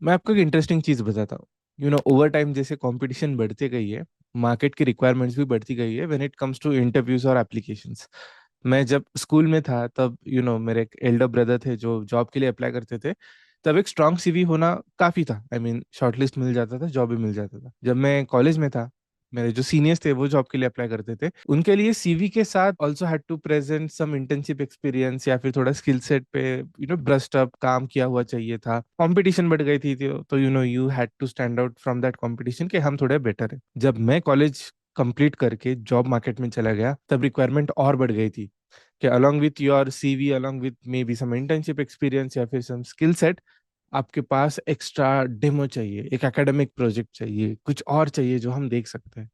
मैं आपको एक इंटरेस्टिंग चीज बताता हूँ। ओवर टाइम जैसे कंपटीशन बढ़ती गई है, मार्केट की रिक्वायरमेंट्स भी बढ़ती गई है when it comes to interviews और एप्लीकेशंस। मैं जब स्कूल में था तब मेरे एक एल्डर ब्रदर थे जो जॉब के लिए अप्लाई करते थे। तब एक स्ट्रांग सीवी होना काफी था। आई मीन शॉर्टलिस्ट मिल जाता था, जॉब भी मिल जाता था। जब मैं कॉलेज में था, मेरे जो सीनियर्स थे वो जॉब के लिए अप्लाई करते थे, उनके लिए सीवी के साथ also had to present some internship experience या फिर थोड़ा स्किल सेट पे ब्रस्ट अप काम किया हुआ चाहिए था। कंपटीशन बढ़ गई थी तो you had to stand out from that competition कि हम थोड़े बेटर है। जब मैं कॉलेज कंप्लीट करके जॉब मार्केट में चला गया तब रिक्वायरमेंट और बढ़ गई थी कि along with your CV, along with maybe some internship experience या फिर सम स्किल सेट, आपके पास एक्स्ट्रा डेमो चाहिए, एक एकेडमिक प्रोजेक्ट चाहिए, कुछ और चाहिए जो हम देख सकते हैं।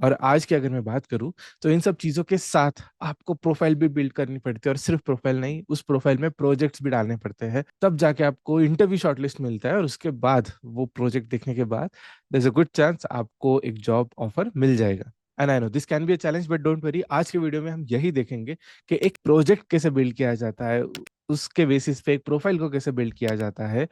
और आज की अगर मैं बात करूं तो इन सब चीजों के साथ आपको प्रोफाइल भी बिल्ड करनी पड़ती है, और सिर्फ प्रोफाइल नहीं, उस प्रोफाइल में प्रोजेक्ट्स भी डालने पड़ते हैं, तब जाके आपको इंटरव्यू शॉर्टलिस्ट मिलता है। और उसके बाद वो प्रोजेक्ट देखने के बाद there is a good chance आपको एक जॉब ऑफर मिल जाएगा। And I know this can be a challenge, but don't worry, आज के वीडियो में हम यही देखेंगे कि एक प्रोजेक्ट कैसे बिल्ड किया जाता है, उसके बेसिस पे एक प्रोफाइल को कैसे बिल्ड किया जाता है,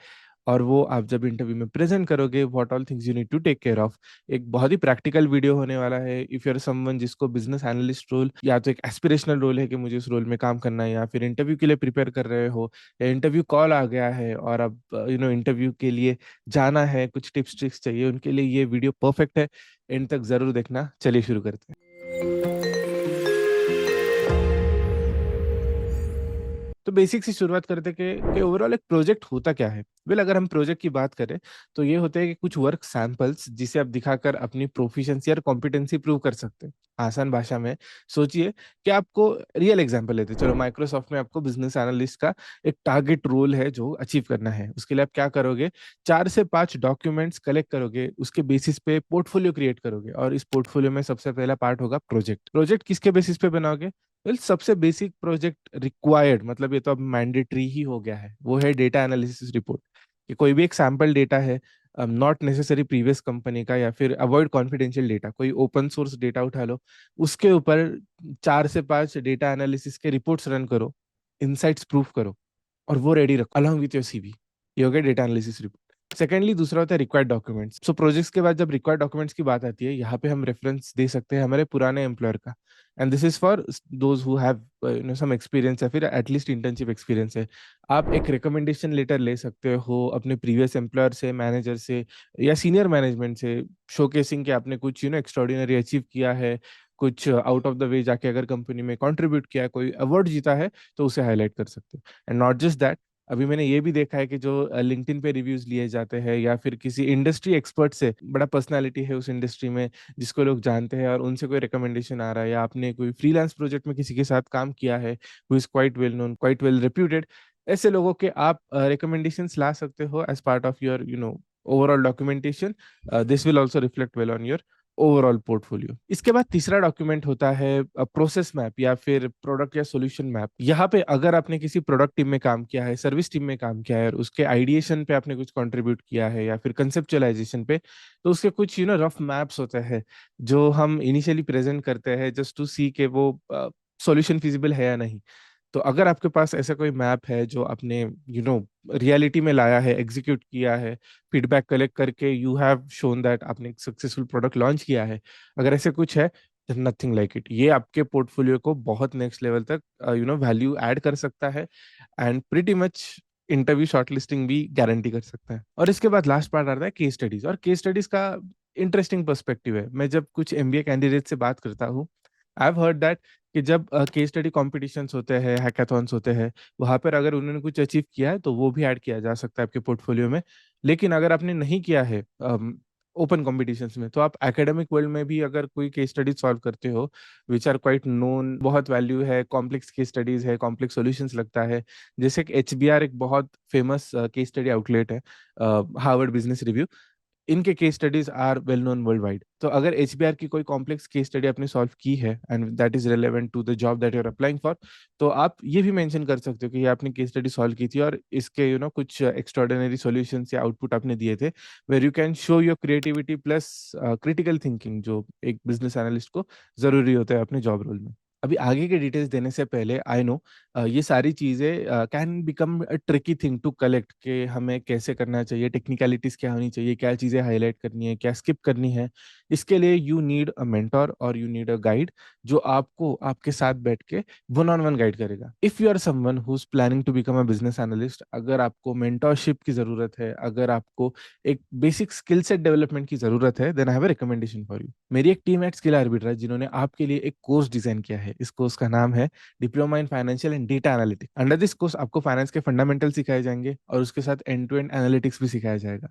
और वो आप जब इंटरव्यू में प्रेजेंट करोगे, what all things you need to take care of. एक बहुत ही प्रैक्टिकल वीडियो होने वाला है। इफ यू आर समवन जिसको बिजनेस एनालिस्ट रोल या तो एक एस्पिरेशनल रोल है कि मुझे उस रोल में काम करना है, या फिर इंटरव्यू के लिए प्रिपेयर कर रहे हो, या इंटरव्यू कॉल आ गया है और अब इंटरव्यू के लिए जाना है, कुछ टिप्स ट्रिक्स चाहिए, उनके लिए ये वीडियो परफेक्ट है। एंड तक जरूर देखना। चलिए शुरू करते हैं। तो बेसिक से शुरुआत करते कि ओवरऑल एक प्रोजेक्ट होता क्या है। अगर हम प्रोजेक्ट की बात करें तो ये होते हैं कि कुछ वर्क सैंपल्स जिसे आप दिखाकर अपनी प्रोफिशिएंसी और कॉम्पिटेंसी प्रूव कर सकते हैं। आसान भाषा में सोचिए कि आपको रियल एग्जांपल लेते हैं। चलो, माइक्रोसॉफ्ट में आपको बिजनेस एनालिस्ट का एक टारगेट रोल है जो अचीव करना है। उसके लिए आप क्या करोगे? 4 से 5 डॉक्यूमेंट्स कलेक्ट करोगे, उसके बेसिस पे पोर्टफोलियो क्रिएट करोगे, और इस पोर्टफोलियो में सबसे पहला पार्ट होगा प्रोजेक्ट। प्रोजेक्ट किसके बेसिस पे बनाओगे? सबसे बेसिक प्रोजेक्ट रिक्वायर्ड, मतलब ये तो अब मैंडेटरी ही हो गया है, वो है डेटा एनालिसिस रिपोर्ट। कि कोई भी एक सैंपल डेटा है, नॉट नेसेसरी प्रीवियस कंपनी का, या फिर अवॉइड कॉन्फिडेंशियल डेटा, कोई ओपन सोर्स डेटा उठा लो, उसके ऊपर 4 से 5 डेटा एनालिसिस के रिपोर्ट्स रन करो, इनसाइट्स प्रूफ करो, और वो रेडी रखो अलॉन्ग विथ योर सीवी। ये हो गया डेटा एनालिसिस रिपोर्ट। सेकेंडली दूसरा होता है रिक्वायर्ड डॉक्यूमेंट्स। सो प्रोजेक्ट्स के बाद जब रिक्वायर्ड डॉक्यूमेंट्स की बात आती है, यहाँ पे हम रेफरेंस दे सकते हैं हमारे पुराने एम्प्लॉयर का। And this is for those who have some experience या फिर एटलीस्ट इंटर्नशिप एक्सपीरियंस है। आप एक रिकमेंडेशन लेटर ले सकते हो अपने प्रीवियस एम्प्लॉयर से, मैनेजर से, या सीनियर मैनेजमेंट से, शोकेसिंग कि आपने कुछ एक्स्ट्राऑर्डिनरी अचीव किया है, कुछ आउट ऑफ द वे जाके अगर कंपनी में कंट्रीब्यूट किया है, कोई अवार्ड जीता है, तो उसे हाईलाइट कर सकते हो। एंड नॉट जस्ट दैट, अभी मैंने ये भी देखा है कि जो लिंक्डइन पे रिव्यूज लिए जाते हैं, या फिर किसी इंडस्ट्री एक्सपर्ट से, बड़ा पर्सनालिटी है उस इंडस्ट्री में जिसको लोग जानते हैं, और उनसे कोई रिकमेंडेशन आ रहा है, या आपने कोई फ्रीलांस प्रोजेक्ट में किसी के साथ काम किया है who is quite well known, quite well reputed, ऐसे लोगों के आप रिकमेंडेशंस ला सकते हो as part of your overall documentation. This will also reflect well on your overall portfolio. इसके बाद तीसरा डॉक्यूमेंट होता है प्रोसेस मैप या फिर प्रोडक्ट या सॉल्यूशन मैप। यहाँ पे अगर आपने किसी प्रोडक्ट टीम में काम किया है, सर्विस टीम में काम किया है, और उसके आइडिएशन पे आपने कुछ कंट्रीब्यूट किया है, या फिर कंसेप्चुअलाइजेशन पे, तो उसके कुछ रफ मैप्स होते हैं जो हम इनिशियली प्रेजेंट करते हैं जस्ट टू सी के वो सॉल्यूशन फिजिबल है या नहीं। तो अगर आपके पास ऐसा कोई मैप है जो आपने रियलिटी में लाया है, एग्जीक्यूट किया है, फीडबैक कलेक्ट करके यू हैव शोन दैट आपने एक सक्सेसफुल प्रोडक्ट लॉन्च किया है, अगर ऐसे कुछ है, नथिंग लाइक इट, ये आपके पोर्टफोलियो को बहुत नेक्स्ट लेवल तक वैल्यू ऐड कर सकता है, and pretty much interview shortlisting भी गारंटी कर सकता है। और इसके बाद लास्ट पार्ट आता है केस स्टडीज। और केस स्टडीज का इंटरेस्टिंग पर्सपेक्टिव है। मैं जब कुछ एमबीए कैंडिडेट से बात करता हूँ, आई हैव हर्ड दैट कि जब केस स्टडी कॉम्पिटिशन्स होते हैं, हैकाथॉन्स होते हैं, वहां पर अगर उन्होंने कुछ अचीव किया है तो वो भी ऐड किया जा सकता है आपके पोर्टफोलियो में। लेकिन अगर आपने नहीं किया है ओपन कॉम्पिटिशन्स में, तो आप एकेडमिक वर्ल्ड में भी अगर कोई केस स्टडीज सॉल्व करते हो विच आर क्वाइट नोन, बहुत वैल्यू है, कॉम्प्लेक्स केस स्टडीज है, कॉम्प्लेक्स सॉल्यूशंस लगता है, जैसे कि एचबीआर एक बहुत फेमस केस स्टडी आउटलेट है, हार्वर्ड बिजनेस रिव्यू, इनके case studies are well known worldwide. तो अगर एचबीआर की कोई कॉम्प्लेक्स केस स्टडी आपने सॉल्व की है and that is relevant to the job that you are applying for, तो आप ये भी मेंशन कर सकते हो कि ये आपने केस स्टडी सॉल्व की थी, और इसके कुछ एक्स्ट्राऑर्डिनरी सॉल्यूशंस या आउटपुट आपने दिए थे, where you can show your creativity plus critical thinking, जो एक बिजनेस एनालिस्ट को जरूरी होता है अपने जॉब रोल में। अभी आगे के डिटेल्स देने से पहले आई नो ये सारी चीज़ें can become a tricky thing to collect, कि हमें कैसे करना चाहिए, टेक्निकलिटीज क्या होनी चाहिए, क्या चीज़ें हाईलाइट करनी है, क्या स्किप करनी है। इसके लिए यू नीड अ मेंटोर और यू नीड अ गाइड, जो आपको आपके साथ बैठ के वन ऑन वन गाइड करेगा। If you are someone who is planning to become a business analyst, अगर आपको मेंटोरशिप की ज़रूरत है, अगर आपको एक बेसिक स्किल सेट डेवलपमेंट की ज़रूरत है, then I have a recommendation for you. मेरी एक टीम एट स्किल आर्बिट्राज, जिन्होंने आपके लिए एक कोर्स डिजाइन किया है। इस कोर्स का नाम है diploma in financial and data analytics. Under this course आपको फाइनेंस के फंडामेंटल सिखाए जाएंगे और उसके साथ एंड टू एंड एनालिटिक्स भी सिखाया जाएगा।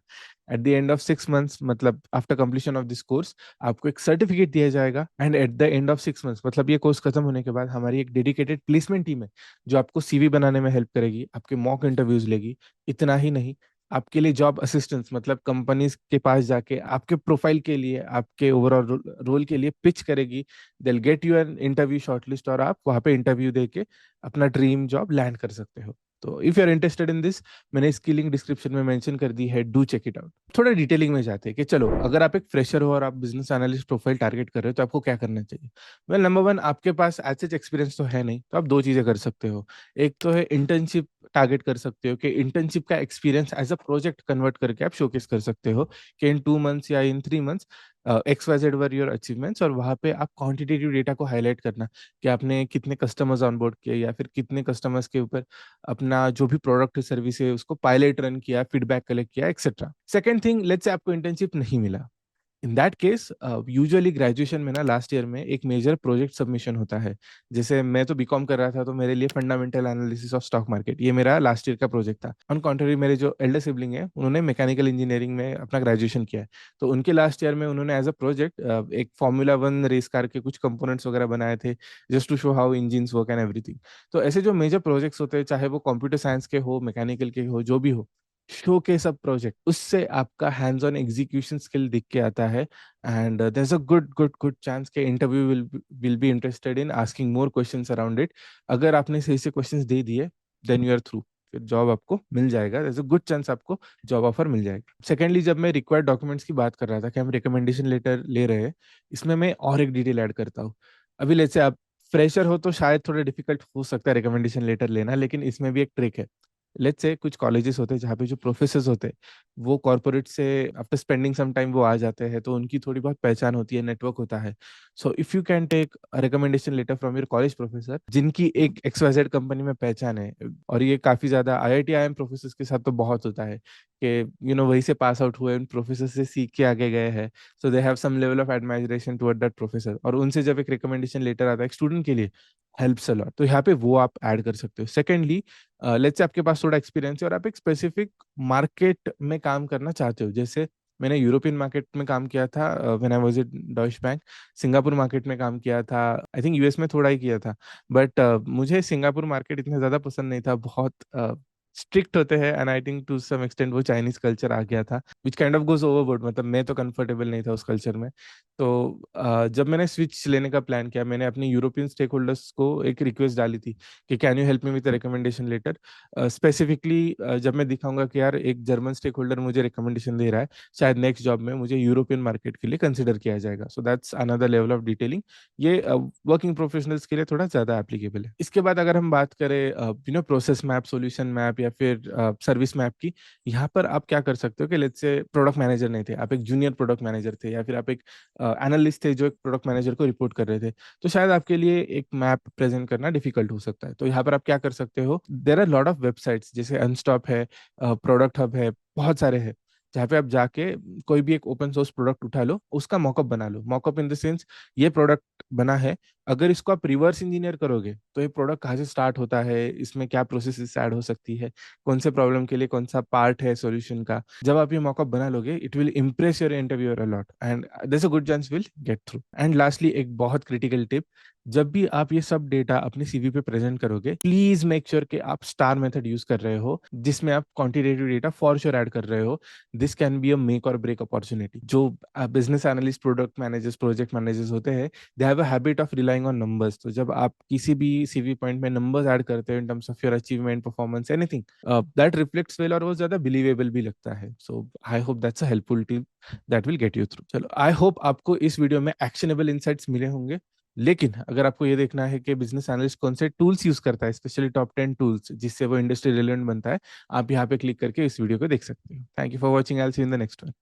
At the end of 6 months, मतलब after completion of this course, आपको एक सर्टिफिकेट दिया जाएगा। And at the end of 6 months, मतलब ये कोर्स खत्म होने के बाद, हमारी एक डेडिकेटेड प्लेसमेंट टीम है जो आपको सीवी बनाने में हेल्प करेगी, आपके मॉक इंटरव्यूज लेगी। इतना ही नहीं, आपके लिए जॉब असिस्टेंस, मतलब कंपनीज के पास जाके आपके प्रोफाइल के लिए, आपके ओवरऑल रोल के लिए पिच करेगी। दिल get you an interview shortlist और आप वहां पे इंटरव्यू देके अपना ड्रीम जॉब लैंड कर सकते हो। तो if you are interested in this, मैंने इसकी लिंक डिस्क्रिप्शन में मेंशन कर दी है, डू चेक इट आउट। थोड़ा डिटेलिंग में जाते हैं कि चलो, अगर आप एक फ्रेशर हो और आप बिजनेस एनालिस्ट प्रोफाइल टारगेट कर रहे हो, तो आपको क्या करना चाहिए। वेल, नंबर वन, आपके पास एज सच एक्सपीरियंस तो है नहीं, तो आप दो चीजें कर सकते हो। एक तो है इंटर्नशिप टारगेट कर सकते हो, कि इंटर्नशिप का experience as a project convert करके आप शोकेस कर सकते हो, कि इन 2 मंथ्स या इन 3 months XYZ were your achievements, और वहाँ पे आप क्वांटिटेटिव डेटा को हाईलाइट करना, कि आपने कितने कस्टमर्स ऑनबोर्ड किए, या फिर कितने कस्टमर्स के ऊपर अपना जो भी प्रोडक्ट सर्विस है उसको पायलट रन किया, फीडबैक कलेक्ट किया, etcetera. Second thing, let's say आपको इंटर्नशिप नहीं मिला। In that case, usually graduation में ना, लास्ट ईयर में एक मेजर प्रोजेक्ट सबमिशन होता है। जैसे मैं तो बीकॉम कर रहा था, तो मेरे लिए fundamental analysis of stock market, ये मेरा लास्ट ईयर का प्रोजेक्ट था। ऑन कॉन्ट्री, मेरे जो एल्डर सिबलिंग है, उन्होंने मैकेनिकल इंजीनियरिंग में अपना ग्रेजुएशन किया है। तो उनके लास्ट ईयर में उन्होंने एज अ प्रोजेक्ट एक Formula 1 रेस कार के कुछ कंपोनेंट्स वगैरह बनाए थे, just to show how engines work and everything. तो ऐसे जो मेजर प्रोजेक्ट्स होते हैं, चाहे वो कंप्यूटर साइंस के हो, मैकेनिकल के हो, जो भी हो, शो के सब प्रोजेक्ट, उससे आपका हैंड्स ऑन एग्जीक्यूशन स्किल दिख के आता है। And there is a good chance के interview will be interested in asking more questions around it. अगर आपने सही से क्वेश्चंस दे दिए, देन यू आर थ्रू, फिर जॉब आपको मिल जाएगा। There is a good chance आपको जॉब ऑफर मिल जाएगा। सेकेंडली, जब मैं रिक्वायर्ड डॉक्यूमेंट्स की बात कर रहा था कि हम रिकमेंडेशन लेटर ले रहे हैं, इसमें मैं और एक डिटेल ऐड करता हूँ। अभी लेट्स से आप फ्रेशर हो, तो शायद थोड़ा डिफिकल्ट हो सकता है रिकमेंडेशन लेटर लेना, लेकिन इसमें भी एक ट्रिक है। लेट्स से कुछ कॉलेजेस होते हैं जहाँ पे जो प्रोफेसर्स होते हैं, वो कॉर्पोरेट से आफ्टर स्पेंडिंग सम टाइम वो आ जाते हैं, तो उनकी थोड़ी बहुत पहचान होती है, नेटवर्क होता है। So if you can take recommendation letter from your college professor, जिनकी एक XYZ कंपनी में पहचान है, और ये काफी ज्यादा IIT IIM प्रोफेसर के साथ तो बहुत होता है, कि वहीं से पास आउट हुए, उन प्रोफेसर से सीख के आगे गए हैं। So they have some level of admiration toward that professor, और उनसे जब एक रिकमेंडेशन लेटर आता है एक स्टूडेंट के लिए, हेल्प्स अ लॉट। तो यहाँ पे वो आप ऐड कर सकते हो। सेकेंडली, लेट्स से आपके पास थोड़ा एक्सपीरियंस है और आप एक स्पेसिफिक मार्केट में काम करना चाहते हो। जैसे मैंने यूरोपियन मार्केट में काम किया था when I was at Deutsch bank, Singapore market में काम किया था, आई थिंक US में थोड़ा ही किया था। बट मुझे सिंगापुर मार्केट इतना ज़्यादा पसंद नहीं था, बहुत स्ट्रिक्ट होते हैं, and I think to some extent वो चाइनीज कल्चर आ गया था, which kind of goes overboard, मतलब मैं तो कंफर्टेबल नहीं था उस कल्चर में। तो जब मैंने स्विच लेने का प्लान किया, मैंने अपने यूरोपियन स्टेक होल्डर्स को एक रिक्वेस्ट डाली थी कि can you help me with recommendation letter. Specifically जब मैं दिखाऊंगा कि यार एक जर्मन स्टेक होल्डर मुझे रिकमेंडेशन दे रहा है, शायद नेक्स्ट जॉब में मुझे यूरोपियन मार्केट के लिए कंसिडर किया जाएगा। So that's another level of detailing. ये वर्किंग प्रोफेशनल्स के लिए थोड़ा ज्यादा एप्लीकेबल है। इसके बाद अगर हम बात करें प्रोसेस मैप, सॉल्यूशन मैप, या फिर सर्विस मैप की, यहाँ पर आप क्या कर सकते हो कि लेट्स से प्रोडक्ट मैनेजर नहीं थे, आप एक जूनियर प्रोडक्ट मैनेजर थे, या फिर आप एक एनालिस्ट थे जो एक प्रोडक्ट मैनेजर को रिपोर्ट कर रहे थे, तो शायद आपके लिए एक मैप प्रेजेंट करना डिफिकल्ट हो सकता है। तो यहाँ पर आप क्या कर सकते हो, there are lot of websites, जैसे अनस्टॉप है, प्रोडक्ट हब है, बहुत सारे हैं, जहाँ पे आप जाके कोई भी एक ओपन सोर्स प्रोडक्ट उठा लो, उसका मॉकअप बना लो। मॉकअप इन द सेंस, ये प्रोडक्ट बना है, अगर इसको आप रिवर्स इंजीनियर करोगे, तो ये प्रोडक्ट कहाँ से स्टार्ट होता है, इसमें क्या प्रोसेस ऐड हो सकती है, कौन से प्रॉब्लम के लिए कौन सा पार्ट है सॉल्यूशन का, जब आप ये मॉकअप बना लोगे, it will impress your interviewer a lot, and there a good chance will get through. And lastly, एक बहुत क्रिटिकल टिप, जब भी आप ये सब डेटा अपने CV पे प्रेजेंट करोगे, प्लीज मेक श्योर कि आप स्टार मेथड यूज कर रहे हो, जिसमें आप quantitative data for sure add कर रहे हो। This can be a make और ब्रेक अपॉर्चुनिटी। जो business analyst, product managers, project managers होते हैं, they have a habit of relying on numbers. तो जब आप किसी भी CV पॉइंट में नंबर्स ऐड करते हो in terms of your achievement, performance, anything, that reflects well, और वो ज्यादा बिलीवेबल भी लगता है। सो I hope that's a helpful tip that will get you through. चलो, आई होप आपको इस वीडियो में एक्शनेबल इंसाइट्स मिले होंगे। लेकिन अगर आपको ये देखना है कि बिजनेस एनालिस्ट कौन से टूल्स यूज करता है, स्पेशली टॉप 10 टूल्स जिससे वो इंडस्ट्री रिलेवेंट बनता है, आप यहाँ पे क्लिक करके इस वीडियो को देख सकते हो। Thank you for watching, I will see you in the next one.